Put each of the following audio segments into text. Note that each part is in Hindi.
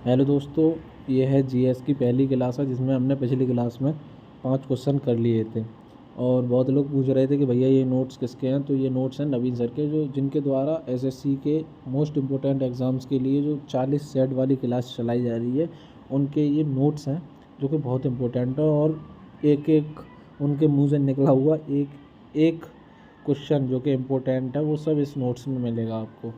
हेलो दोस्तों, ये है जीएस की पहली क्लास है जिसमें हमने पिछली क्लास में 5 क्वेश्चन कर लिए थे। और बहुत लोग पूछ रहे थे कि भैया ये नोट्स किसके हैं। तो ये नोट्स हैं नवीन सर के, जो जिनके द्वारा एसएससी के मोस्ट इम्पोर्टेंट एग्ज़ाम्स के लिए जो 40 सेट वाली क्लास चलाई जा रही है, उनके ये नोट्स हैं जो कि बहुत इम्पोर्टेंट है। और एक एक उनके मुँह से निकला हुआ एक एक क्वेश्चन जो कि इम्पोर्टेंट है वो सब इस नोट्स में मिलेगा आपको।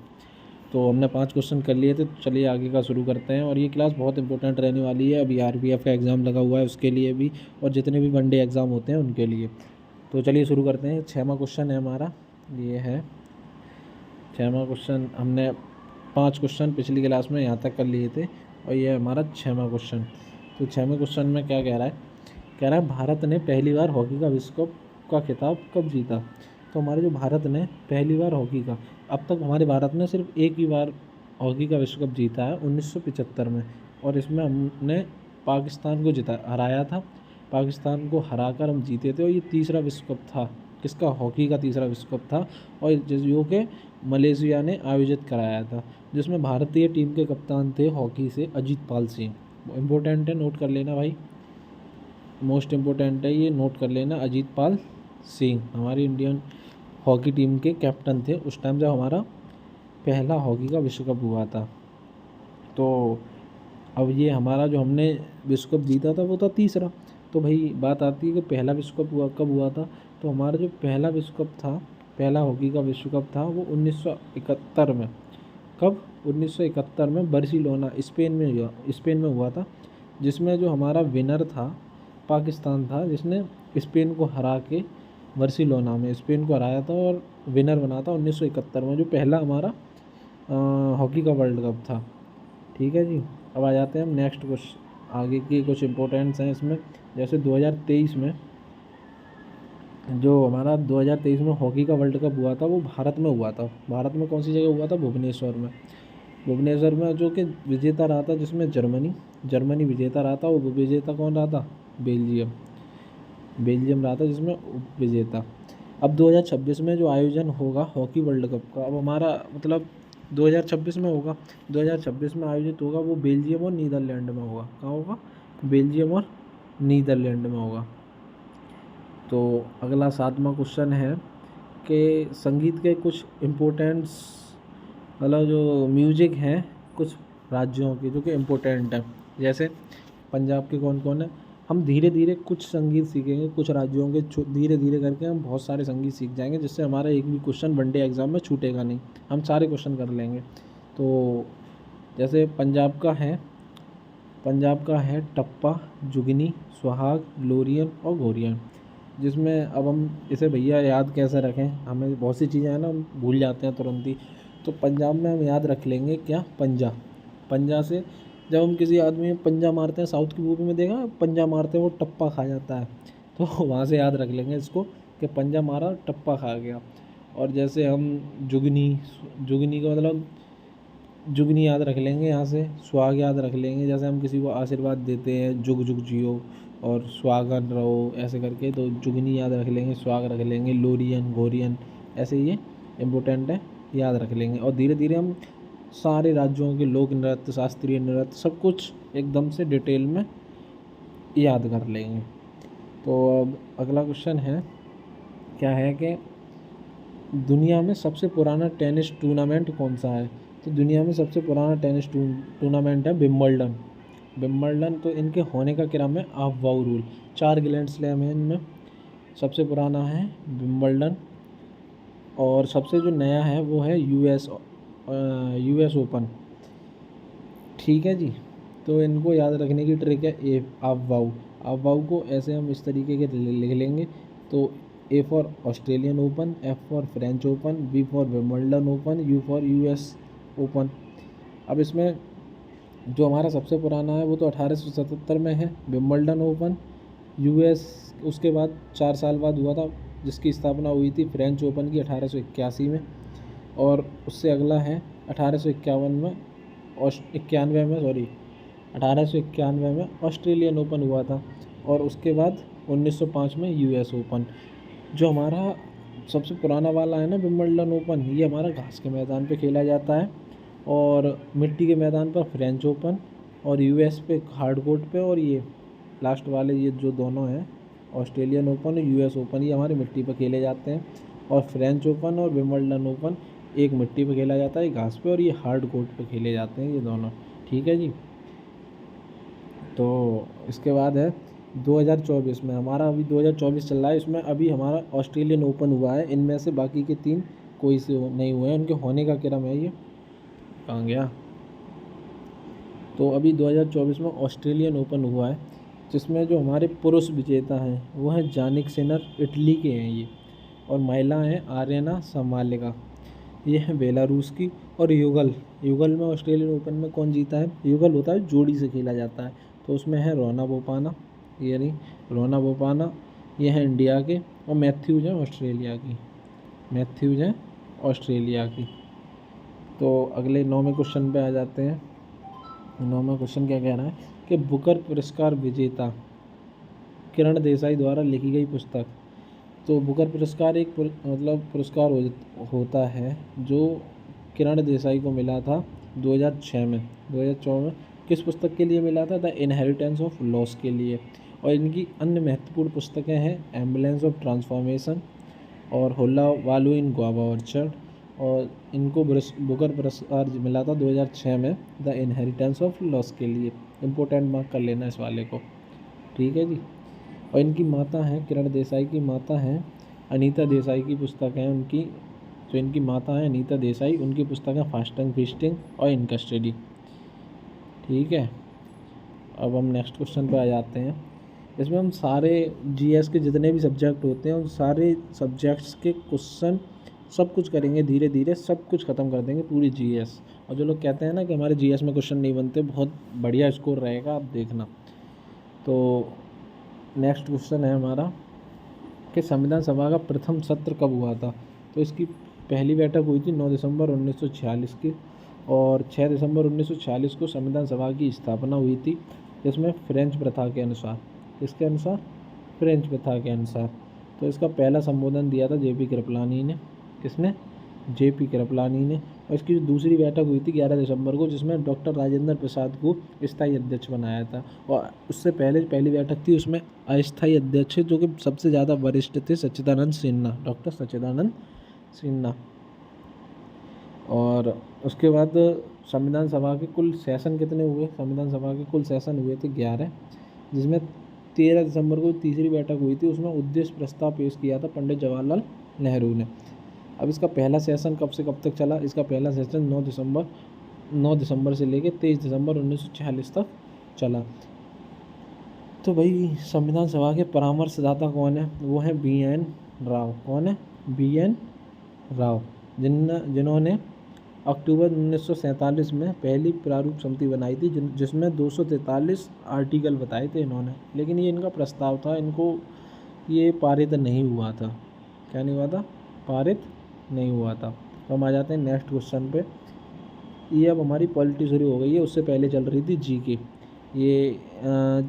तो हमने 5 क्वेश्चन कर लिए थे, तो चलिए आगे का शुरू करते हैं। और ये क्लास बहुत इंपॉर्टेंट रहने वाली है। अभी आरपीएफ का एग्ज़ाम लगा हुआ है, उसके लिए भी, और जितने भी वनडे एग्ज़ाम होते हैं उनके लिए। तो चलिए शुरू करते हैं। 6वां क्वेश्चन है हमारा, ये है 6वां क्वेश्चन। हमने 5 क्वेश्चन पिछली क्लास में यहाँ तक कर लिए थे, और ये है हमारा 6वां क्वेश्चन। तो 6वें क्वेश्चन में क्या कह रहा है? कह रहा है भारत ने पहली बार हॉकी का विश्व कप का खिताब कब जीता। तो हमारे जो भारत ने पहली बार हॉकी का, अब तक हमारे भारत ने सिर्फ एक ही बार हॉकी का विश्व कप जीता है 1975 में, और इसमें हमने पाकिस्तान को हराया था। पाकिस्तान को हराकर हम जीते थे, और ये तीसरा विश्व कप था। किसका? हॉकी का तीसरा विश्व कप था, और जो कि मलेशिया ने आयोजित कराया था, जिसमें भारतीय टीम के कप्तान थे हॉकी से अजीत पाल सिंह। इम्पोर्टेंट है, नोट कर लेना भाई, मोस्ट इम्पोर्टेंट है ये, नोट कर लेना। अजीत पाल सिंह हमारी इंडियन हॉकी टीम के कैप्टन थे उस टाइम जब हमारा पहला हॉकी का विश्व कप हुआ था। तो अब ये हमारा जो हमने विश्व कप जीता था वो था तीसरा। तो भाई बात आती है कि पहला विश्व कप कब हुआ था। तो हमारा जो पहला विश्व कप था, पहला हॉकी का विश्व कप था, वो 1971 में। कब? 1971 में बार्सिलोना स्पेन में हुआ था, जिसमें जो हमारा विनर था पाकिस्तान था, जिसने स्पेन को हरा के बार्सिलोना में स्पेन को हराया था और विनर बना था 1971 में, जो पहला हमारा हॉकी का वर्ल्ड कप था। ठीक है जी। अब आ जाते हैं हम नेक्स्ट क्वेश्चन, आगे की कुछ इम्पोर्टेंट्स हैं इसमें। जैसे 2023 में, जो हमारा 2023 में हॉकी का वर्ल्ड कप हुआ था वो भारत में हुआ था। भारत में कौन सी जगह हुआ था? भुवनेश्वर में। भुवनेश्वर में, जो कि विजेता रहा था, जिसमें जर्मनी विजेता रहा था। वो विजेता कौन रहा था? बेल्जियम रहा था, जिसमें उप विजेता। अब 2026 में जो आयोजन होगा हॉकी वर्ल्ड कप का, अब हमारा मतलब 2026 में होगा, 2026 में आयोजित होगा, वो बेल्जियम और नीदरलैंड में होगा। कहाँ होगा? बेल्जियम और नीदरलैंड में होगा। तो अगला 7वां क्वेश्चन है कि संगीत के कुछ इम्पोर्टेंट्स, मतलब जो म्यूजिक हैं कुछ राज्यों के जो कि इम्पोर्टेंट हैं। जैसे पंजाब के कौन कौन है? हम धीरे धीरे कुछ संगीत सीखेंगे, कुछ राज्यों के धीरे धीरे करके हम बहुत सारे संगीत सीख जाएंगे, जिससे हमारा एक भी क्वेश्चन वनडे एग्ज़ाम में छूटेगा नहीं, हम सारे क्वेश्चन कर लेंगे। तो जैसे पंजाब का है टप्पा, जुगनी, सुहाग, लोरियन और घोरियन। जिसमें अब हम इसे भैया याद कैसे रखें, हमें बहुत सी चीज़ें हैं ना, हम भूल जाते हैं तुरंत ही। तो पंजाब में हम याद रख लेंगे क्या? पंजा से जब हम किसी आदमी में पंजा मारते हैं, साउथ की मूवी में देखा पंजा मारते हैं वो टप्पा खा जाता है, तो वहाँ से याद रख लेंगे इसको कि पंजा मारा टप्पा खा गया। और जैसे हम जुगनी जुगनी का मतलब जुगनी याद रख लेंगे, यहाँ से सुहाग याद रख लेंगे। जैसे हम किसी को आशीर्वाद देते हैं, जुग जुग जियो और सुहागन रहो ऐसे करके, तो जुगनी याद रख लेंगे, सुहाग रख लेंगे, लोरियन, घोरियन, ऐसे ये इम्पोर्टेंट है, याद रख लेंगे। और धीरे धीरे हम सारे राज्यों के लोक नृत्य, शास्त्रीय नृत्य, सब कुछ एकदम से डिटेल में याद कर लेंगे। तो अब अगला क्वेश्चन है, क्या है कि दुनिया में सबसे पुराना टेनिस टूर्नामेंट कौन सा है? तो दुनिया में सबसे पुराना टेनिस टूर्नामेंट है विम्बलडन। तो इनके होने का क्रम है of wow rule. 4 grand slam है इनमें, सबसे पुराना है विम्बलडन, और सबसे जो नया है वो है यूएस ओपन। ठीक है जी। तो इनको याद रखने की ट्रिक है ऑफ वाउ को ऐसे हम इस तरीके के लिख लेंगे। तो A for Australian Open, F for French Open, B for Wimbledon Open, U for US Open. अब इसमें जो हमारा सबसे पुराना है वो तो 1877 में है विम्बलडन ओपन। यूएस उसके बाद 4 साल बाद हुआ था, जिसकी स्थापना हुई थी फ्रेंच ओपन की 1881 में। और उससे अगला है 1891 में 1891 में ऑस्ट्रेलियन ओपन हुआ था। और उसके बाद 1905 में यूएस ओपन। जो हमारा सबसे पुराना वाला है ना विम्बलडन ओपन, ये हमारा घास के मैदान पे खेला जाता है, और मिट्टी के मैदान पर फ्रेंच ओपन, और यूएस पे हार्ड कोर्ट पे, और ये लास्ट वाले ये जो दोनों हैं ऑस्ट्रेलियन ओपन और यूएस ओपन, ये हमारे मिट्टी पर खेले जाते हैं। और फ्रेंच ओपन और विंबलडन ओपन एक मिट्टी पर खेला जाता है, एक घास पे, और ये हार्ड कोर्ट पे खेले जाते हैं ये दोनों। ठीक है जी। तो इसके बाद है 2024 में, हमारा अभी 2024 चल रहा है, इसमें अभी हमारा ऑस्ट्रेलियन ओपन हुआ है। इनमें से बाकी के 3 कोई से नहीं हुए हैं, उनके होने का क्रम है ये कहाँ गया। तो अभी 2024 में ऑस्ट्रेलियन ओपन हुआ है, जिसमें जो हमारे पुरुष विजेता हैं वो हैं जानिक सिनर, इटली के हैं ये, और महिला हैं आर्यना सामालिका, ये है बेलारूस की। और युगल में ऑस्ट्रेलियन ओपन में कौन जीता है? युगल होता है जोड़ी से खेला जाता है, तो उसमें है रोना बोपाना, ये नहीं रोना बोपाना, ये है इंडिया के, और मैथ्यूज हैं ऑस्ट्रेलिया की। तो अगले 9वें क्वेश्चन पे आ जाते हैं। 9वां क्वेश्चन क्या कह रहा है कि बुकर पुरस्कार विजेता किरण देसाई द्वारा लिखी गई पुस्तक। तो बुकर पुरस्कार एक पुरस्कार होता है जो किरण देसाई को मिला था 2006 में। 2004 में किस पुस्तक के लिए मिला था? द इनहेरिटेंस ऑफ लॉस के लिए। और इनकी अन्य महत्वपूर्ण पुस्तकें हैं एम्बुलेंस ऑफ ट्रांसफॉर्मेशन और होला वालू इन गुआवा ऑर्चर्ड। और इनको बुकर पुरस्कार मिला था 2006 में द इनहेरिटेंस ऑफ लॉस के लिए। इम्पोर्टेंट मार्क कर लेना इस वाले को। ठीक है जी। और इनकी माता हैं, किरण देसाई की माता हैं अनीता देसाई की पुस्तक है उनकी, जो इनकी माता हैं अनीता देसाई, उनकी पुस्तक है फास्टिंग फीस्टिंग और इन कस्टडी। ठीक है। अब हम नेक्स्ट क्वेश्चन पे आ जाते हैं। इसमें हम सारे जीएस के जितने भी सब्जेक्ट होते हैं उन सारे सब्जेक्ट्स के क्वेश्चन सब कुछ करेंगे, धीरे धीरे सब कुछ ख़त्म कर देंगे पूरी जीएस। और जो लोग कहते हैं ना कि हमारे जीएस में क्वेश्चन नहीं बनते, बहुत बढ़िया स्कोर रहेगा, आप देखना। तो नेक्स्ट क्वेश्चन है हमारा कि संविधान सभा का प्रथम सत्र कब हुआ था? तो इसकी पहली बैठक हुई थी 9 दिसंबर 1946 की, और 6 दिसंबर 1946 को संविधान सभा की स्थापना हुई थी, जिसमें फ्रेंच प्रथा के अनुसार, किसके अनुसार? फ्रेंच प्रथा के अनुसार। तो इसका पहला संबोधन दिया था जेपी कृपलानी ने। किसने? जेपी कृपलानी ने। और इसकी जो दूसरी बैठक हुई थी 11 दिसंबर को, जिसमें डॉक्टर राजेंद्र प्रसाद को स्थायी अध्यक्ष बनाया था। और उससे पहले पहली बैठक थी, उसमें अस्थायी अध्यक्ष जो कि सबसे ज़्यादा वरिष्ठ थे सच्चिदानंद सिन्हा, डॉक्टर सच्चिदानंद सिन्हा। और उसके बाद संविधान सभा के कुल सेशन कितने हुए? संविधान सभा के कुल सेशन हुए थे 11, जिसमें 13 दिसंबर को तीसरी बैठक हुई थी, उसमें उद्देश्य प्रस्ताव पेश किया था पंडित जवाहरलाल नेहरू ने। अब इसका पहला सेशन कब से कब तक चला? इसका पहला सेशन 9 दिसंबर से लेकर 23 दिसंबर 1946 तक चला। तो भाई संविधान सभा के परामर्शदाता कौन है? वो है BN राव। कौन है? BN राव, जिन्होंने अक्टूबर 1947 में पहली प्रारूप समिति बनाई थी, जिसमें 243 आर्टिकल बताए थे इन्होंने। लेकिन ये इनका प्रस्ताव था, इनको ये पारित नहीं हुआ था। क्या नहीं हुआ था? पारित नहीं हुआ था। तो हम आ जाते हैं नेक्स्ट क्वेश्चन पे। ये अब हमारी पॉलिटी शुरू हो गई है, उससे पहले चल रही थी जीके। ये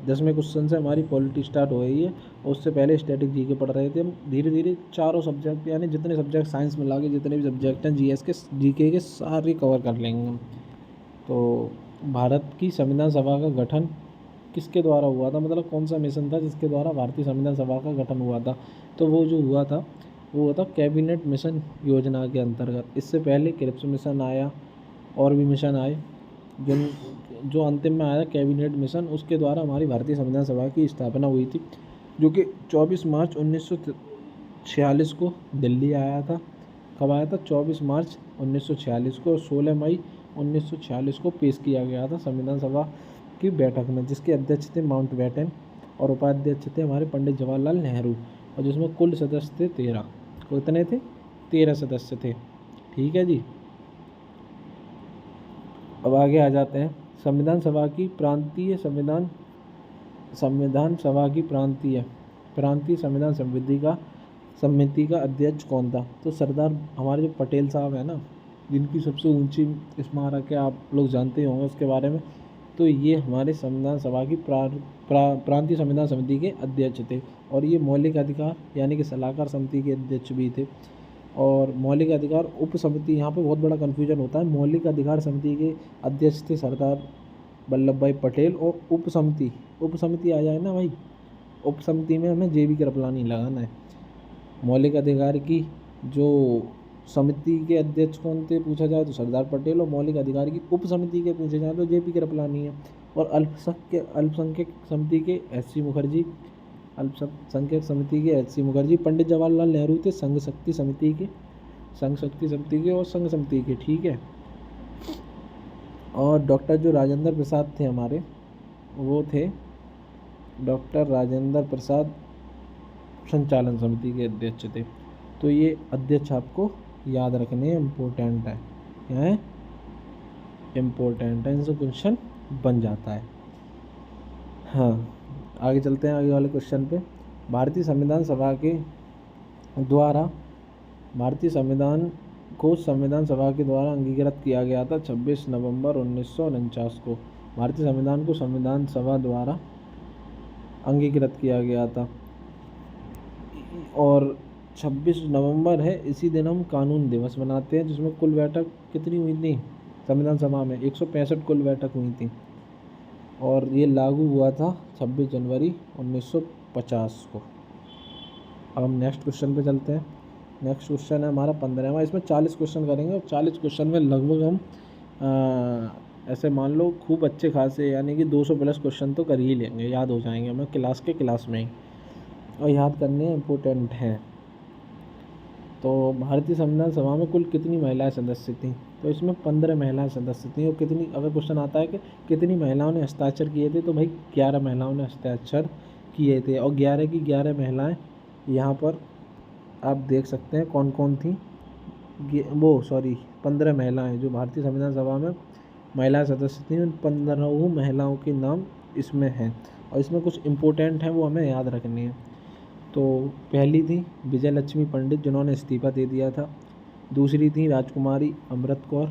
10वें क्वेश्चन से हमारी पॉलिटी स्टार्ट हो गई है, और उससे पहले स्टैटिक जीके पढ़ रहे थे हम। धीरे धीरे चारों सब्जेक्ट, यानी जितने सब्जेक्ट साइंस में लाके जितने भी सब्जेक्ट हैं जीएस के जीके के सारे कवर कर लेंगे हम। तो भारत की संविधान सभा का गठन किसके द्वारा हुआ था? मतलब कौन सा मिशन था जिसके द्वारा भारतीय संविधान सभा का गठन हुआ था? तो वो जो हुआ था वो हुआ था कैबिनेट मिशन योजना के अंतर्गत। इससे पहले क्रिप्स मिशन आया, और भी मिशन आए, जो अंतिम में आया कैबिनेट मिशन, उसके द्वारा हमारी भारतीय संविधान सभा की स्थापना हुई थी, जो कि 24 मार्च 1946 को दिल्ली आया था। कब आया था? 24 मार्च 1946 को। और 16 मई 1946 को पेश किया गया था संविधान सभा की बैठक में, जिसके अध्यक्ष थे माउंटबेटन और उपाध्यक्ष थे हमारे पंडित जवाहरलाल नेहरू, और जिसमें कुल सदस्य थे 13। कितने थे? 13 सदस्य थे। ठीक है जी। अब आगे आ जाते हैं। संविधान सभा की प्रांतीय संविधान संविधान समिति का अध्यक्ष कौन था? तो सरदार हमारे जो पटेल साहब हैं ना, जिनकी सबसे ऊंची स्मारक है, आप लोग जानते होंगे उसके बारे में। तो ये हमारे संविधान सभा की प्रांतीय संविधान समिति के अध्यक्ष थे। और ये मौलिक अधिकार यानी कि सलाहकार समिति के अध्यक्ष भी थे। और मौलिक अधिकार उप समिति, यहाँ पे बहुत बड़ा कन्फ्यूजन होता है। मौलिक अधिकार समिति के अध्यक्ष थे सरदार वल्लभ भाई पटेल। और उप समिति आ जाए ना भाई, उप समिति में हमें JB कृपलानी लगाना है। मौलिक अधिकार की जो समिति के अध्यक्ष कौन थे पूछा जाए तो सरदार पटेल, और मौलिक अधिकार की उप समिति के पूछे जाए तो JB कृपलानी है। और अल्पसंख्यक समिति के SC मुखर्जी, अल्पसंख्यक समिति के SC मुखर्जी। पंडित जवाहरलाल नेहरू थे संघ शक्ति समिति के और संघ समिति के, ठीक है। और डॉक्टर जो राजेंद्र प्रसाद थे हमारे, वो थे डॉक्टर राजेंद्र प्रसाद संचालन समिति के अध्यक्ष थे। तो ये अध्यक्ष आपको याद रखने इम्पोर्टेंट है, क्या इम्पोर्टेंट है, इनसे क्वेश्चन बन जाता है। हाँ, आगे चलते हैं आगे वाले क्वेश्चन पे। भारतीय संविधान सभा के द्वारा भारतीय संविधान को संविधान सभा के द्वारा अंगीकृत किया गया था 26 नवंबर 1949 को। भारतीय संविधान को संविधान सभा द्वारा अंगीकृत किया गया था, और 26 नवंबर है, इसी दिन हम कानून दिवस मनाते हैं, जिसमें कुल बैठक कितनी हुई थी संविधान सभा में? 165 कुल बैठक हुई थी, और ये लागू हुआ था 26 जनवरी 1950 को। अब हम नेक्स्ट क्वेश्चन पे चलते हैं। नेक्स्ट क्वेश्चन है हमारा 15वां। इसमें 40 क्वेश्चन करेंगे, और 40 क्वेश्चन में लगभग हम ऐसे मान लो खूब अच्छे खासे, यानी कि 200 प्लस क्वेश्चन तो कर ही लेंगे, याद हो जाएंगे हमें क्लास में ही, और याद करने इम्पोर्टेंट हैं। तो भारतीय संविधान सभा में कुल कितनी महिलाएं सदस्य थीं? तो इसमें 15 महिलाएं सदस्य थीं। और कितनी, अगर क्वेश्चन आता है कि कितनी महिलाओं ने हस्ताक्षर किए थे, तो भाई 11 महिलाओं ने हस्ताक्षर किए थे। और 11 की 11 महिलाएं यहाँ पर आप देख सकते हैं कौन कौन थी। 15 महिलाएं जो भारतीय संविधान सभा में महिला सदस्य थीं, उन 15 महिलाओं के नाम इसमें हैं, और इसमें कुछ इम्पोर्टेंट हैं, वो हमें याद रखनी है। तो पहली थी विजय लक्ष्मी पंडित, जिन्होंने इस्तीफा दे दिया था। दूसरी थी राजकुमारी अमृत कौर,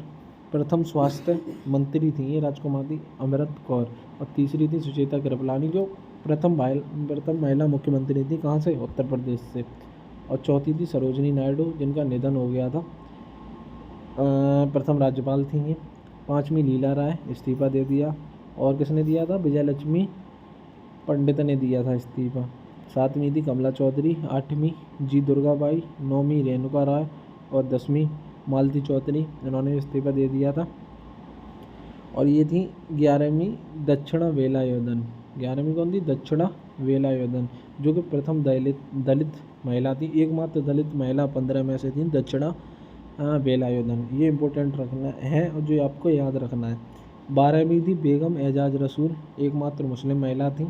प्रथम स्वास्थ्य मंत्री थी ये राजकुमारी अमृत कौर। और तीसरी थी सुचेता कृपलानी, जो प्रथम महिला मुख्यमंत्री थी, कहाँ से? उत्तर प्रदेश से। और चौथी थी सरोजिनी नायडू, जिनका निधन हो गया था, प्रथम राज्यपाल थी ये। पाँचवीं लीला राय, इस्तीफा दे दिया। और किसने दिया था? विजय लक्ष्मी पंडित ने दिया था इस्तीफा। सातवीं थी कमला चौधरी। आठवीं जी दुर्गाबाई। नौवीं रेणुका राय। और 10वीं मालती चौधरी, इन्होंने इस्तीफा दे दिया था। और ये थी 11वीं दक्षिणा वेलायुधन। 11वीं कौन थी? दक्षिणा वेलायुधन, जो कि प्रथम दलित महिला थी, एकमात्र दलित महिला 15 में से थी, दक्षिणा वेलायुधन। ये इम्पोर्टेंट रखना है और जो आपको याद रखना है। 12वीं थी बेगम एजाज रसूल, एकमात्र मुस्लिम महिला थी,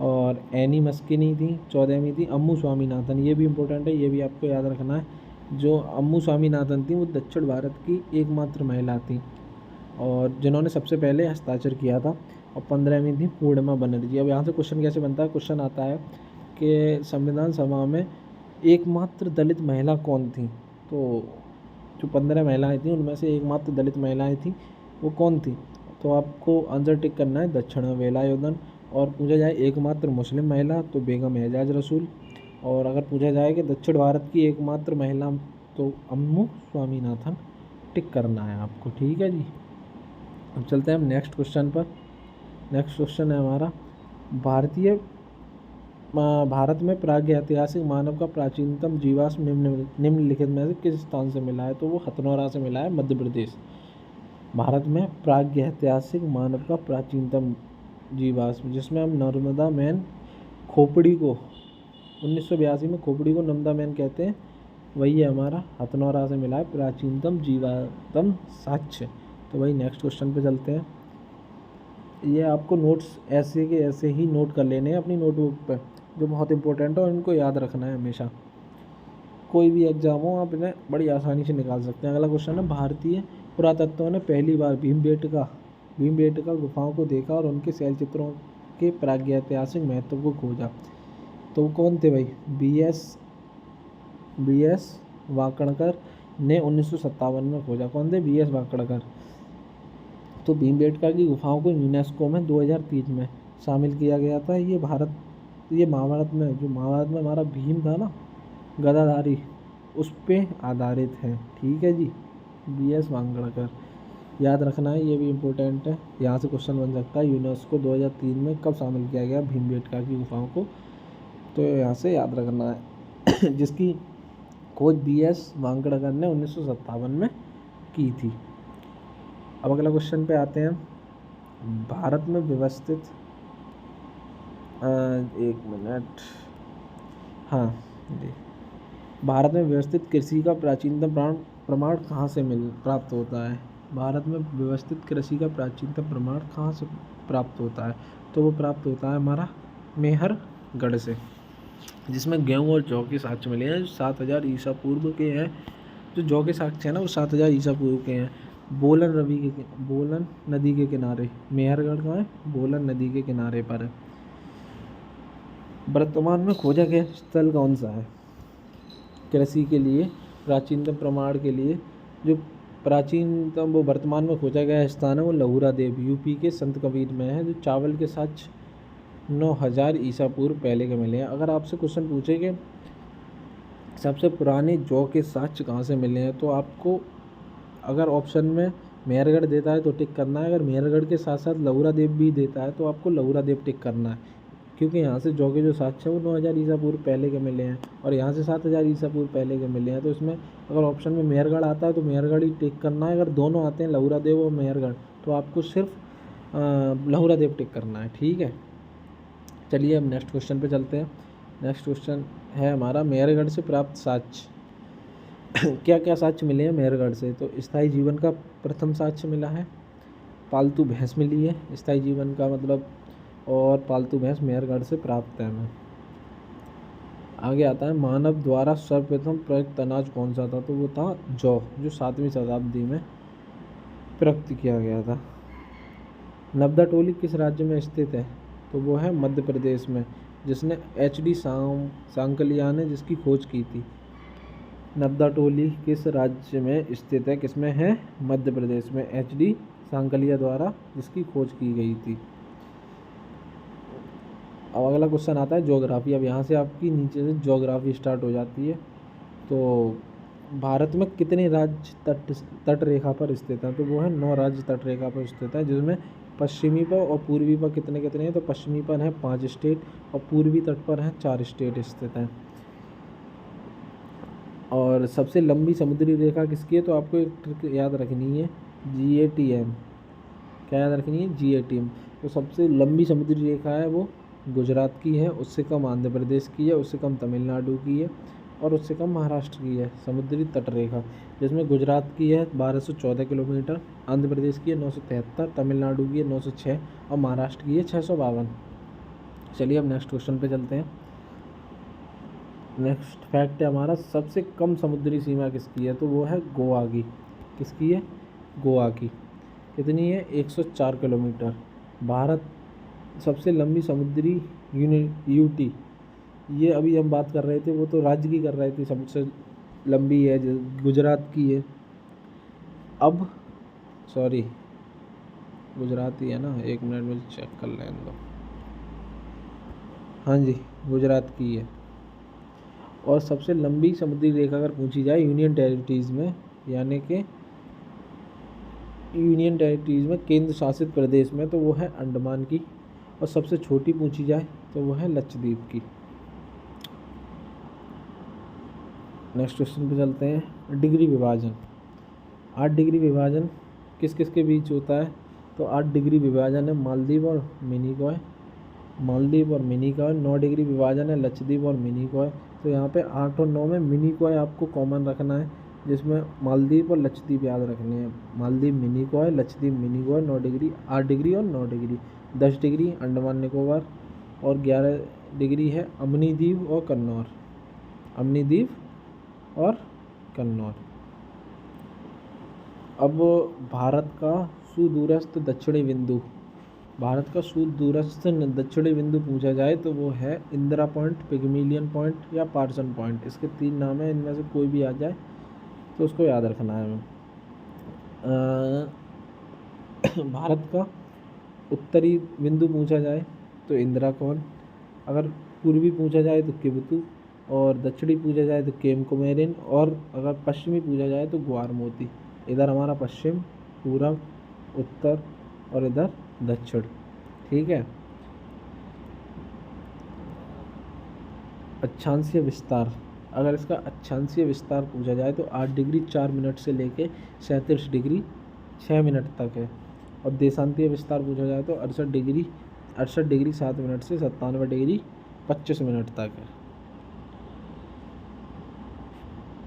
और एनी मस्किनी थी। 14वीं थी अम्मू स्वामीनाथन, ये भी इम्पोर्टेंट है, ये भी आपको याद रखना है। जो अम्मू स्वामीनाथन थी, वो दक्षिण भारत की एकमात्र महिला थी, और जिन्होंने सबसे पहले हस्ताक्षर किया था। और 15वीं थी पूर्णिमा बनर्जी। अब यहाँ से क्वेश्चन कैसे बनता है? क्वेश्चन आता है कि संविधान सभा में एकमात्र दलित महिला कौन थी? तो जो 15 महिलाएं थीं, उनमें से एकमात्र दलित महिलाएं थीं, वो कौन थी? तो आपको आंसर टिक करना है दक्षिणा वेलायुधन। और पूछा जाए एकमात्र मुस्लिम महिला, तो बेगम एजाज रसूल। और अगर पूछा जाए कि दक्षिण भारत की एकमात्र महिला, तो अम्मू स्वामीनाथन टिक करना है आपको, ठीक है जी। अब चलते हैं हम नेक्स्ट क्वेश्चन पर। नेक्स्ट क्वेश्चन है हमारा भारत में प्रागैतिहासिक मानव का प्राचीनतम जीवाश्म निम्नलिखित में से किस स्थान से मिला है? तो वो हथनौरा से मिला है, मध्य प्रदेश। भारत में प्रागैतिहासिक मानव का प्राचीनतम जीवाश्म, जिसमें हम नर्मदा मैन खोपड़ी को 1982 में खोपड़ी को नर्मदा मैन कहते हैं, वही है हमारा हथनौरा से मिला है प्राचीनतम जीवाश्म साक्ष्य। तो भाई नेक्स्ट क्वेश्चन पे चलते हैं। ये आपको नोट्स ऐसे के ऐसे ही नोट कर लेने हैं अपनी नोटबुक पे, जो बहुत इंपॉर्टेंट है और इनको याद रखना है हमेशा। कोई भी एग्जाम हो आप इन्हें बड़ी आसानी से निकाल सकते हैं। अगला क्वेश्चन है भारतीय पुरातत्व ने पहली बार भीमबेटका गुफाओं को देखा और उनके शैल चित्रों के प्रागैतिहासिक महत्व को खोजा। तो कौन थे भाई? बी एस वाकणकर ने 1957 में खोजा। कौन थे? बी.एस. वाकणकर। तो भीमबेटका की गुफाओं को यूनेस्को में 2003 में शामिल किया गया था। ये महाभारत में हमारा भीम था ना, गदाधारी, उस पे आधारित है, ठीक है जी। बी.एस. वाकणकर। याद रखना है, ये भी इम्पोर्टेंट है, यहाँ से क्वेश्चन बन सकता है। यूनेस्को 2003 में कब शामिल किया गया भीमबेटका की गुफाओं को, तो यहाँ से याद रखना है। जिसकी खोज BS वांगड़कर ने 1957 में की थी। अब अगला क्वेश्चन पे आते हैं। भारत में व्यवस्थित एक मिनट, हाँ जी, भारत में व्यवस्थित कृषि का प्राचीनतम प्रमाण कहाँ से प्राप्त होता है? भारत में व्यवस्थित कृषि का प्राचीनतम प्रमाण कहाँ से प्राप्त होता है? तो वो प्राप्त होता है हमारा मेहरगढ़ से, जिसमें गेहूँ और जौ के साक्ष्य मिले हैं, जो 7000 ईसा पूर्व के हैं। जो जौ के साक्ष्य हैं ना, वो 7000 ईसा पूर्व के हैं। बोलन नदी के किनारे, मेहरगढ़ कहाँ है? बोलन नदी के किनारे पर है। वर्तमान में खोजा गया स्थल कौन सा है कृषि के लिए प्राचीनतम प्रमाण के लिए? जो प्राचीनतम वो वर्तमान में खोजा गया स्थान है वो लहुरा देव यूपी के संत कबीर में है। जो चावल के साक्ष्य 9000 ईसा पूर्व पहले के मिले हैं। अगर आपसे क्वेश्चन पूछे कि सबसे पुराने जौ के साक्ष्य कहाँ से मिले हैं, तो आपको अगर ऑप्शन में मेहरगढ़ देता है तो टिक करना है। अगर मेहरगढ़ के साथ साथ लहुरा देव भी देता है तो आपको लहुरा देव टिक करना है, क्योंकि यहाँ से जौ के जो साक्ष्य हैं वो 9000 ईसा पूर्व पहले के मिले हैं और यहाँ से 7000 ईसा पूर्व पहले के मिले हैं। तो इसमें अगर ऑप्शन में मेहरगढ़ आता है तो मेहरगढ़ ही टिक करना है। अगर दोनों आते हैं लहुरा देव और मेहरगढ़, तो आपको सिर्फ लहुरा देव टिक करना है। ठीक है, चलिए अब नेक्स्ट क्वेश्चन पे चलते हैं। नेक्स्ट क्वेश्चन है हमारा मेहरगढ़ से प्राप्त साक्ष्य। क्या क्या साक्ष्य मिले हैं मेहरगढ़ से? तो स्थायी जीवन का प्रथम साक्ष्य मिला है, पालतू भैंस मिली है स्थायी जीवन का मतलब, और पालतू भैंस मेहरगढ़ से प्राप्त है हमें। आगे आता है मानव द्वारा सर्वप्रथम प्रयुक्त अनाज कौन सा था? तो वो था जौ, जो 7वीं शताब्दी में प्रयुक्त किया गया था। नब्दा टोली किस राज्य में स्थित है? तो वो है मध्य प्रदेश में, जिसने HD सांकलिया ने जिसकी खोज की थी। नब्दा टोली किस राज्य में स्थित है? किसमें है? मध्य प्रदेश में, HD सांकलिया द्वारा जिसकी खोज की गई थी। अब अगला क्वेश्चन आता है ज्योग्राफी। अब यहाँ से आपकी नीचे से ज्योग्राफी स्टार्ट हो जाती है। तो भारत में कितने राज्य तट रेखा पर स्थित हैं? तो वो है 9 राज्य तट रेखा पर स्थित है, जिसमें पश्चिमी पर और पूर्वी पर कितने कितने हैं? तो पश्चिमी पर हैं 5 स्टेट और पूर्वी तट पर हैं 4 स्टेट स्थित हैं। और सबसे लंबी समुद्री रेखा किसकी है? तो आपको एक ट्रिक याद रखनी है, GATM। क्या याद रखनी है? GATM। तो सबसे लंबी समुद्री रेखा है वो गुजरात की है, उससे कम आंध्र प्रदेश की है, उससे कम तमिलनाडु की है और उससे कम महाराष्ट्र की है समुद्री तट रेखा, जिसमें गुजरात की है 1214 किलोमीटर, आंध्र प्रदेश की है 973, तमिलनाडु की है 906 और महाराष्ट्र की है 652। चलिए अब नेक्स्ट क्वेश्चन पे चलते हैं। नेक्स्ट फैक्ट है हमारा सबसे कम समुद्री सीमा किसकी है? तो वो है गोवा की। किसकी है? गोवा की। कितनी है? 104 किलोमीटर। भारत सबसे लंबी समुद्री यूटी, ये अभी हम बात कर रहे थे, वो तो राज्य की कर रहे थे, सबसे लंबी है जो गुजरात की है। अब सॉरी, गुजरात ही है ना, एक मिनट में चेक कर लें दो। हाँ जी, गुजरात की है। और सबसे लंबी समुद्री रेखा अगर पूछी जाए यूनियन टेरिटरीज़ में, यानी कि यूनियन टेरिटरीज़ में केंद्र शासित प्रदेश में, तो वो है अंडमान की। और सबसे छोटी पूछी जाए तो वो है लक्षद्वीप की। नेक्स्ट क्वेश्चन पे चलते हैं। डिग्री विभाजन, 8 डिग्री विभाजन किस किस के बीच होता है? तो 8 डिग्री विभाजन है मालदीव और मिनिकॉय, मालदीव और मिनिकॉय। 9 डिग्री विभाजन है लक्षद्वीप और मिनिकॉय। तो यहाँ पे 8 और 9 में मिनिकॉय आपको कॉमन रखना है, जिसमें मालदीव और लक्षद्वीप याद रखने हैं। मालदीव मिनिकॉय, लक्षद्वीप मिनिकॉय। 9 डिग्री, 8 डिग्री और 9 डिग्री। 10 डिग्री अंडमान निकोबार और 11 डिग्री है अमनी द्वीप और कन्नौर, अमनी द्वीप और कन्नौर। अब भारत का सुदूरस्थ दक्षिणी बिंदु, भारत का सुदूरस्थ दक्षिणी बिंदु पूछा जाए तो वो है इंदिरा पॉइंट, पिगमिलियन पॉइंट या पार्सन पॉइंट। इसके 3 नाम है, इनमें से कोई भी आ जाए तो उसको याद रखना है हमें। भारत का उत्तरी बिंदु पूछा जाए तो इंदिरा कॉन, अगर पूर्वी पूछा जाए तो किबुतु, और दक्षिणी पूछा जाए तो केम कुमेरिन, और अगर पश्चिमी पूछा जाए तो ग्वार मोती। इधर हमारा पश्चिम पूरब, उत्तर और इधर दक्षिण। ठीक है। अक्षांशीय विस्तार, अगर इसका अक्षांशीय विस्तार पूछा जाए तो 8 डिग्री 4 मिनट से लेके 37 डिग्री 6 मिनट तक है। और देशांतीय विस्तार पूछा जाए तो 68 डिग्री 7 मिनट से 97 डिग्री 25 मिनट तक है।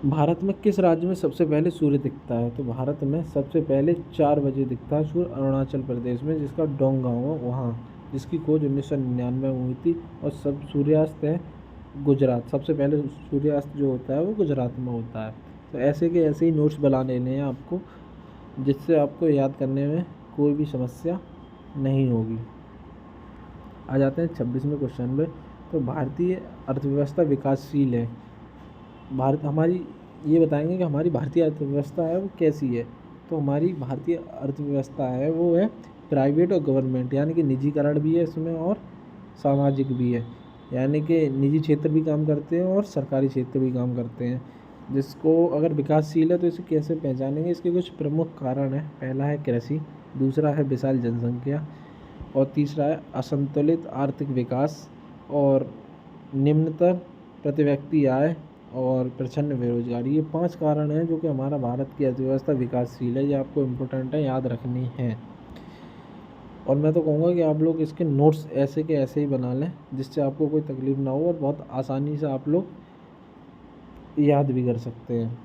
भारत में किस राज्य में सबसे पहले सूर्य दिखता है? तो भारत में सबसे पहले 4 बजे दिखता है सूर्य अरुणाचल प्रदेश में, जिसका डोंग गाँव है वहाँ, जिसकी खोज 1999 में हुई थी। और सब सूर्यास्त है गुजरात, सबसे पहले सूर्यास्त जो होता है वो गुजरात में होता है। तो ऐसे के ऐसे ही नोट्स बना लेने हैं आपको, जिससे आपको याद करने में कोई भी समस्या नहीं होगी। आ जाते हैं 26वें क्वेश्चन में। तो भारतीय अर्थव्यवस्था विकासशील है। भारत हमारी ये बताएंगे कि हमारी भारतीय अर्थव्यवस्था है वो कैसी है। तो हमारी भारतीय अर्थव्यवस्था है वो है प्राइवेट और गवर्नमेंट, यानी कि निजीकरण भी है इसमें और सामाजिक भी है, यानी कि निजी क्षेत्र भी काम करते हैं और सरकारी क्षेत्र भी काम करते हैं। जिसको अगर विकासशील है तो इसे कैसे पहचानेंगे? इसके कुछ प्रमुख कारण हैं। पहला है कृषि, दूसरा है विशाल जनसंख्या, और तीसरा है असंतुलित आर्थिक विकास, और निम्नतर प्रति व्यक्ति आय, और प्रचंड बेरोजगारी। ये 5 कारण हैं जो कि हमारा भारत की अर्थव्यवस्था विकासशील है। ये आपको इम्पोर्टेंट है, याद रखनी है। और मैं तो कहूँगा कि आप लोग इसके नोट्स ऐसे के ऐसे ही बना लें, जिससे आपको कोई तकलीफ ना हो और बहुत आसानी से आप लोग याद भी कर सकते हैं।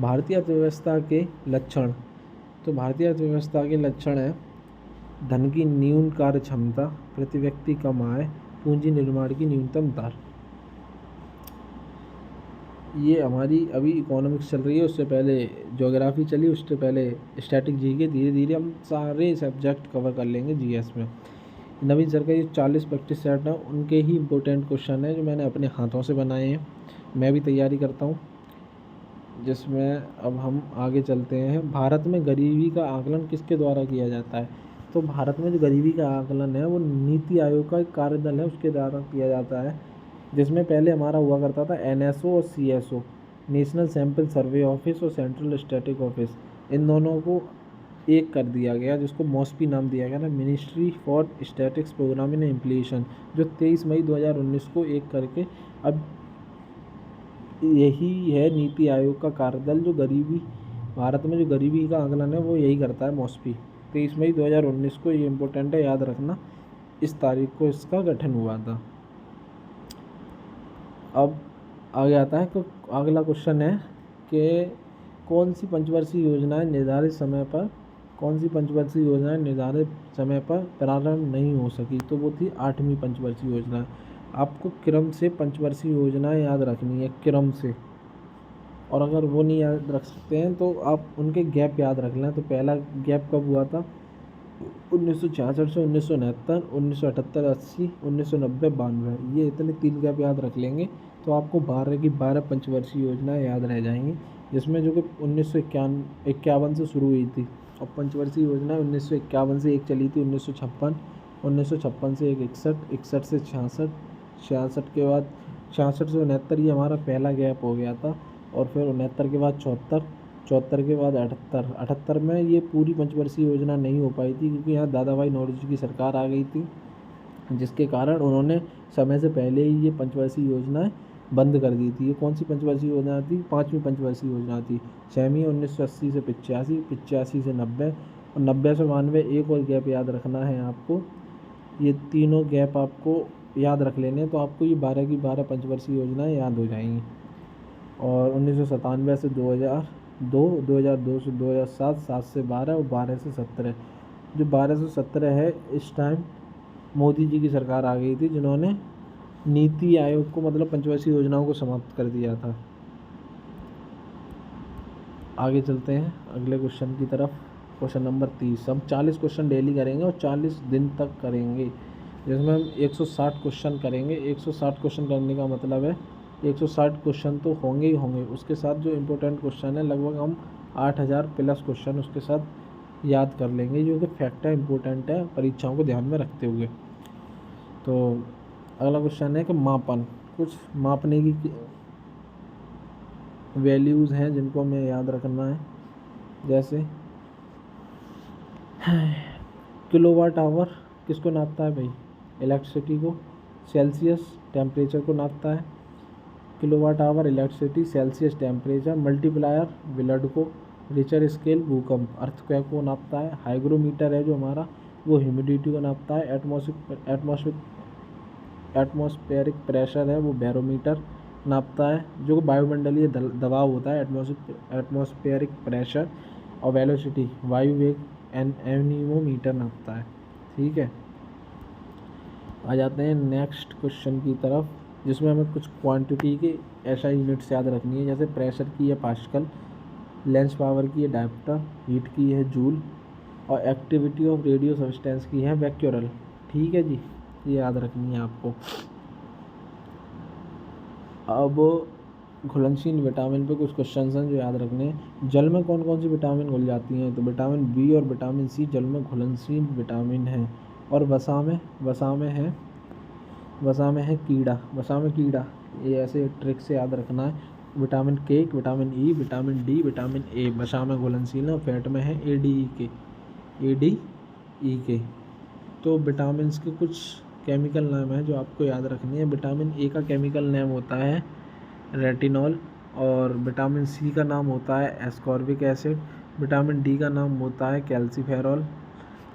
भारतीय अर्थव्यवस्था के लक्षण। तो भारतीय अर्थव्यवस्था के लक्षण है धन की न्यून कार्य क्षमता, प्रति व्यक्ति कम आय, पूंजी निर्माण की न्यूनतम दर। ये हमारी अभी इकोनॉमिक्स चल रही है, उससे पहले ज्योग्राफी चली, उससे पहले स्टैटिक जीके। धीरे धीरे हम सारे सब्जेक्ट कवर कर लेंगे जीएस में। नवीन सर का ये 40 प्रैक्टिस सेट है, उनके ही इम्पोर्टेंट क्वेश्चन है जो मैंने अपने हाथों से बनाए हैं, मैं भी तैयारी करता हूँ। जिसमें अब हम आगे चलते हैं। भारत में गरीबी का आकलन किसके द्वारा किया जाता है? तो भारत में जो गरीबी का आकलन है वो नीति आयोग का एक कार्यदल है, उसके द्वारा किया जाता है। जिसमें पहले हमारा हुआ करता था एनएसओ और CSO, national sample survey office और सेंट्रल स्टैटिक ऑफिस, इन दोनों को एक कर दिया गया, जिसको मॉस्पी नाम दिया गया ना, ministry for statics program and implementation, जो 23 मई 2019 को एक करके अब यही है नीति आयोग का कार्यदल, जो गरीबी भारत में जो गरीबी का आकलन है वो यही करता है, मॉस्पी। 23 मई 2019 को, ये इम्पोर्टेंट है, याद रखना, इस तारीख को इसका गठन हुआ था। अब आगे आता है तो अगला क्वेश्चन है कि कौन सी पंचवर्षीय योजनाएं निर्धारित समय पर प्रारंभ नहीं हो सकी? तो वो थी 8वीं पंचवर्षीय योजना। आपको क्रम से पंचवर्षीय योजनाएं याद रखनी है, क्रम से। और अगर वो नहीं याद रख सकते हैं तो आप उनके गैप याद रख लें। तो पहला गैप कब हुआ था? 1966 से 1969, 1978 80, 1990 92, ये इतने 3 गैप याद रख लेंगे तो आपको 12 की 12 पंचवर्षीय योजनाएं याद रह जाएंगी, जिसमें जो कि 1951 से शुरू हुई थी। और पंचवर्षीय योजना 1951 से एक चली थी 1956, 1956 से एक 61, 61 से 66, 66 के बाद 66 से 69, ये हमारा पहला गैप हो गया था। और फिर 69 के बाद 74, 74 के बाद 78, 78 में ये पूरी पंचवर्षीय योजना नहीं हो पाई थी, क्योंकि यहाँ दादा भाई नौरोजी की सरकार आ गई थी, जिसके कारण उन्होंने समय से पहले ही ये पंचवर्षीय योजनाएं बंद कर दी थी। ये कौन सी पंचवर्षीय योजना थी? 5वीं पंचवर्षीय योजना थी। 6वीं 1980 से 85, 85 से 90, और 90 से 92, एक और गैप याद रखना है आपको। ये तीनों गैप आपको याद रख लेने हैं, तो आपको ये 12 की 12 पंचवर्षीय योजनाएं याद हो जाएंगी। और 1997 से 2002, 2002 से 2007, 7 से 12 और 12 से 17। जो 12 से 17 है, इस टाइम मोदी जी की सरकार आ गई थी, जिन्होंने नीति आयोग को, मतलब पंचवर्षीय योजनाओं को समाप्त कर दिया था। आगे चलते हैं अगले क्वेश्चन की तरफ। Question number 30। हम 40 क्वेश्चन डेली करेंगे और 40 दिन तक करेंगे, जिसमें हम 160 क्वेश्चन करेंगे। 160 क्वेश्चन करने का मतलब है 160 क्वेश्चन तो होंगे ही होंगे, उसके साथ जो इम्पोर्टेंट क्वेश्चन है लगभग हम 8000 प्लस क्वेश्चन उसके साथ याद कर लेंगे, जो कि फैक्ट है, इम्पोर्टेंट है, परीक्षाओं को ध्यान में रखते हुए। तो अगला क्वेश्चन है कि मापन, कुछ मापने की वैल्यूज़ हैं जिनको हमें याद रखना है। जैसे किलोवाट आवर किसको नापता है भाई? इलेक्ट्रिसिटी को। सेल्सियस टेम्परेचर को नापता है। Kilowatt hour electricity, Celsius temperature, multiplier blood को, रिचर स्केल भूकंप, अर्थक्वेक को नापता है। हाइग्रोमीटर है जो हमारा, वो ह्यूमिडिटी को नापता है। एटमॉस्फेरिक प्रेशर है वो बैरोमीटर नापता है, जो वायुमंडलीय दबाव होता है, एटमॉस्फेरिक प्रेशर। और वेलोसिटी वायु वेग एनीमोमीटर नापता है। ठीक है, आ जाते हैं नेक्स्ट क्वेश्चन की तरफ, जिसमें हमें कुछ क्वांटिटी के ऐसा यूनिट्स याद रखनी है। जैसे प्रेशर की है पास्कल, लेंस पावर की है डायप्टर, हीट की है जूल, और एक्टिविटी ऑफ रेडियो सब्सटेंस की है बैक्यूरल। ठीक है जी, ये याद रखनी है आपको। अब घुलनशील विटामिन पे कुछ क्वेश्चन हैं जो याद रखने हैं। जल में कौन कौन सी विटामिन घुल जाती हैं? तो विटामिन बी और विटामिन सी जल में घुलनशील विटामिन हैं। और वसा में है कीड़ा, ये ऐसे ट्रिक से याद रखना है। विटामिन के, vitamin E, vitamin D, vitamin A वसा में घुलनशील है। फैट में है ए डी ई के। तो विटामिन के कुछ केमिकल नाम है जो आपको याद रखनी है। विटामिन ए का केमिकल नेम होता है रेटिनॉल, और विटामिन सी का नाम होता है एस्कॉर्बिक एसिड, विटामिन डी का नाम होता है कैल्सीफेरॉल,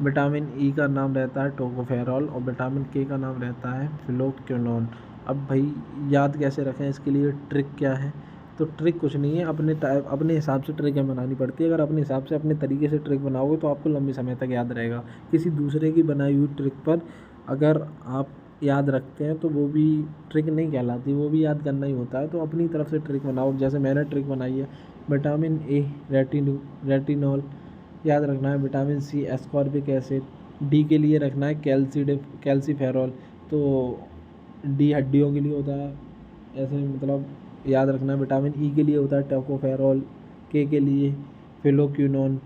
विटामिन ई का नाम रहता है टोकोफेरॉल, और विटामिन के का नाम रहता है फ्लोक्विनोन। अब भाई याद कैसे रखें, इसके लिए ट्रिक क्या है? तो ट्रिक कुछ नहीं है, अपने हिसाब से ट्रिक बनानी पड़ती है। अगर अपने हिसाब से अपने तरीके से ट्रिक बनाओगे तो आपको लंबे समय तक याद रहेगा। किसी दूसरे की बनाई हुई ट्रिक पर अगर आप याद रखते हैं तो वो भी ट्रिक नहीं कहलाती, वो भी याद करना ही होता है। तो अपनी तरफ से ट्रिक बनाओ। जैसे मैंने ट्रिक बनाई है, विटामिन ए रेटिनॉल याद रखना है, vitamin C ascorbic acid, D के लिए रखना है कैल्सीफेरॉल, तो डी हड्डियों के लिए होता है, ऐसे मतलब याद रखना है। विटामिन ई के लिए होता है टोकोफेरॉल, के लिए फिलोक्विनोन,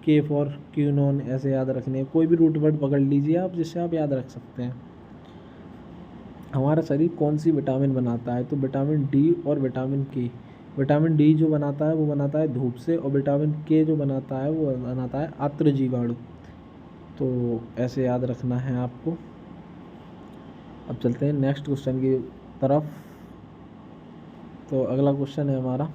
के फॉर क्यूनोन, ऐसे याद रखने हैं। कोई भी रूट वर्ड पकड़ लीजिए आप जिससे आप याद रख सकते हैं। हमारा शरीर कौन सी विटामिन बनाता है? तो विटामिन डी और विटामिन के। विटामिन डी जो बनाता है वो बनाता है धूप से, और विटामिन के जो बनाता है वो बनाता है आर्द्र जीवाणु। तो ऐसे याद रखना है आपको। अब चलते हैं नेक्स्ट क्वेश्चन की तरफ। तो अगला क्वेश्चन है हमारा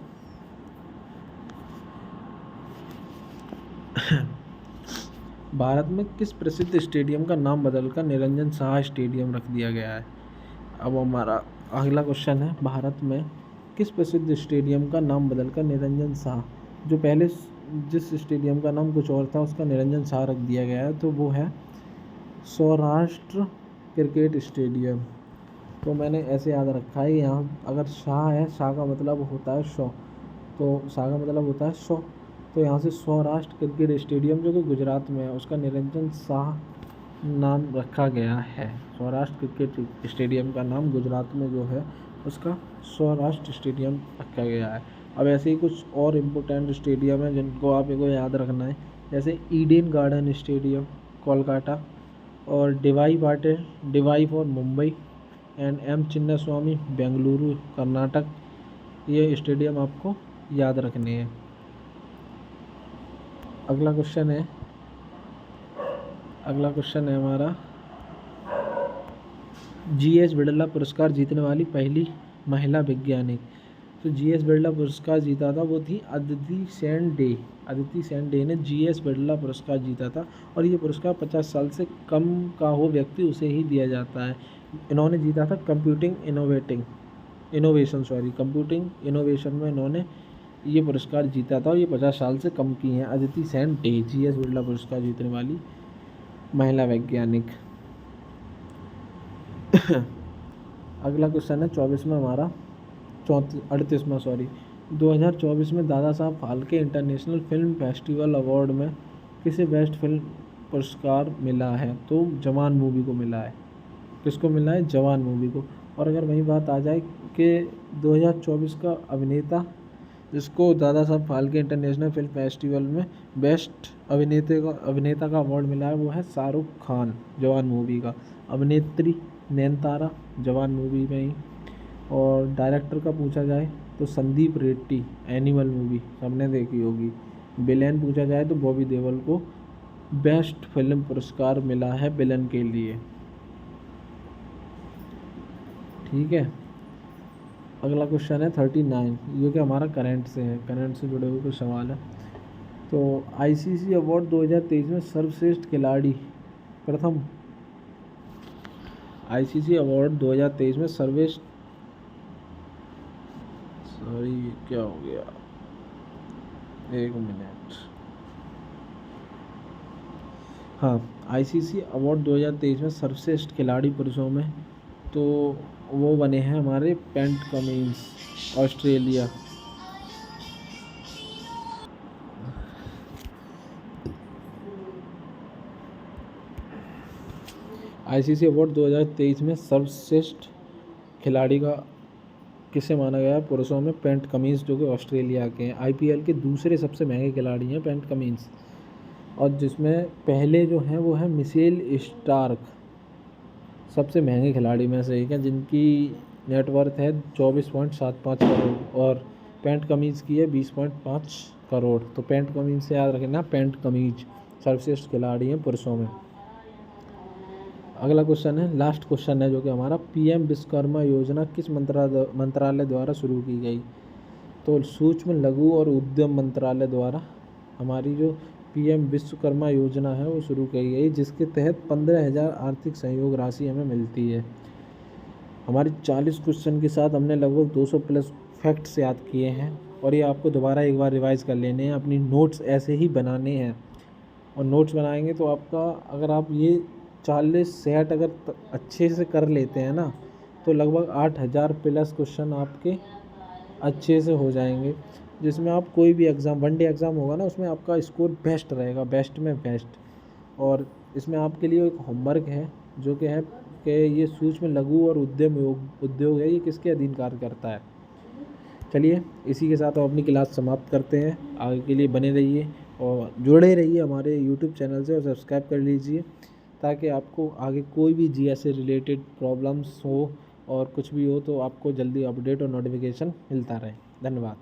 भारत में किस प्रसिद्ध स्टेडियम का नाम बदलकर निरंजन शाह स्टेडियम रख दिया गया है? अब हमारा अगला क्वेश्चन है, भारत में किस प्रसिद्ध स्टेडियम का नाम बदलकर निरंजन शाह, जो पहले जिस स्टेडियम का नाम कुछ और था उसका निरंजन शाह रख दिया गया है, तो वो है सौराष्ट्र क्रिकेट स्टेडियम। तो मैंने ऐसे याद रखा है, यहाँ अगर शाह है, शाह का मतलब होता है शो, तो शाह का मतलब होता है शो, तो यहाँ से सौराष्ट्र क्रिकेट स्टेडियम जो कि गुजरात में है उसका निरंजन शाह नाम रखा गया है। सौराष्ट्र क्रिकेट स्टेडियम का नाम गुजरात में जो है उसका सौराष्ट्र स्टेडियम रखा गया है। अब ऐसे ही कुछ और इम्पोर्टेंट स्टेडियम है जिनको आप को याद रखना है, जैसे ईडन गार्डन स्टेडियम कोलकाता, और DY for Mumbai, and M Chinnaswamy Bengaluru Karnataka. ये स्टेडियम आपको याद रखने हैं। अगला क्वेश्चन है हमारा, जीएस बिड़ला पुरस्कार जीतने वाली पहली महिला वैज्ञानिक। तो जीएस बिड़ला पुरस्कार जीता था वो थी अदिति सेन डे ने जीएस बिड़ला पुरस्कार जीता था, और ये पुरस्कार 50 साल से कम का हो व्यक्ति उसे ही दिया जाता है। इन्होंने जीता था कंप्यूटिंग इनोवेशन में इन्होंने ये पुरस्कार जीता था, और ये 50 साल से कम की हैं। अदिति सेन डे जीएस बिड़ला पुरस्कार जीतने वाली महिला वैज्ञानिक। अगला क्वेश्चन है 2024 में Dada Saheb Phalke international film festival award में किसे बेस्ट फिल्म पुरस्कार मिला है? तो जवान मूवी को मिला है। किसको मिला है? जवान मूवी को। और अगर वही बात आ जाए कि 2024 का अभिनेता जिसको Dada Saheb Phalke international film festival में बेस्ट अभिनेता का अवार्ड मिला है वो है शाहरुख खान, जवान मूवी का। अभिनेत्री नयनतारा, जवान मूवी में ही। और डायरेक्टर का पूछा जाए तो संदीप रेड्डी, एनिमल मूवी सबने देखी होगी। विलेन पूछा जाए तो बॉबी देओल को बेस्ट फिल्म पुरस्कार मिला है विलेन के लिए। ठीक है, अगला क्वेश्चन है 39, ये कि हमारा करंट से है, करंट से जुड़े हुए कुछ सवाल है। तो आईसीसी अवार्ड 2023 में सर्वश्रेष्ठ खिलाड़ी प्रथम, आईसीसी अवार्ड 2023 में सर्वश्रेष्ठ, सॉरी क्या हो गया, एक मिनट, हाँ, आईसीसी अवार्ड 2023 में सर्वश्रेष्ठ खिलाड़ी पुरुषों में तो वो बने हैं हमारे PAT Cummins, Australia. ICC award 2023 में सर्वश्रेष्ठ खिलाड़ी का किसे माना गया है पुरुषों में, पैट कमिंस, जो कि ऑस्ट्रेलिया के हैं। आईपीएल के दूसरे सबसे महंगे खिलाड़ी हैं पैट कमिंस, और जिसमें पहले जो हैं वो है मिशेल स्टार्क, सबसे महंगे खिलाड़ी में से एक है, जिनकी नेटवर्थ है 24.75 करोड़, और पैट कमिंस की है 20.5 करोड़। तो पैट कमिंस से याद रखना, पैट कमिंस सर्वश्रेष्ठ खिलाड़ी हैं पुरुषों में। अगला क्वेश्चन है, लास्ट क्वेश्चन है, जो कि हमारा पीएम विश्वकर्मा योजना किस मंत्रालय द्वारा शुरू की गई। तो सूक्ष्म लघु और उद्यम मंत्रालय द्वारा हमारी जो पीएम विश्वकर्मा योजना है वो शुरू की गई, जिसके तहत 15,000 आर्थिक सहयोग राशि हमें मिलती है। हमारी 40 क्वेश्चन के साथ हमने लगभग 200 प्लस फैक्ट्स याद किए हैं, और ये आपको दोबारा एक बार रिवाइज कर लेने हैं, अपनी नोट्स ऐसे ही बनाने हैं, और नोट्स बनाएंगे तो आपका, अगर आप ये 40 सेट अगर अच्छे से कर लेते हैं ना, तो लगभग 8,000 प्लस क्वेश्चन आपके अच्छे से हो जाएंगे, जिसमें आप कोई भी एग्ज़ाम, वनडे एग्ज़ाम होगा ना, उसमें आपका स्कोर बेस्ट रहेगा, बेस्ट में बेस्ट। और इसमें आपके लिए एक होमवर्क है, जो कि है कि ये सूक्ष्म लघु और उद्योग है, ये किसके अधीन कार्य करता है। चलिए, इसी के साथ हम अपनी क्लास समाप्त करते हैं। आगे के लिए बने रहिए और जुड़े रहिए हमारे यूट्यूब चैनल से, और सब्सक्राइब कर लीजिए, ताकि आपको आगे कोई भी जीएस से रिलेटेड प्रॉब्लम्स हो और कुछ भी हो तो आपको जल्दी अपडेट और नोटिफिकेशन मिलता रहे। धन्यवाद।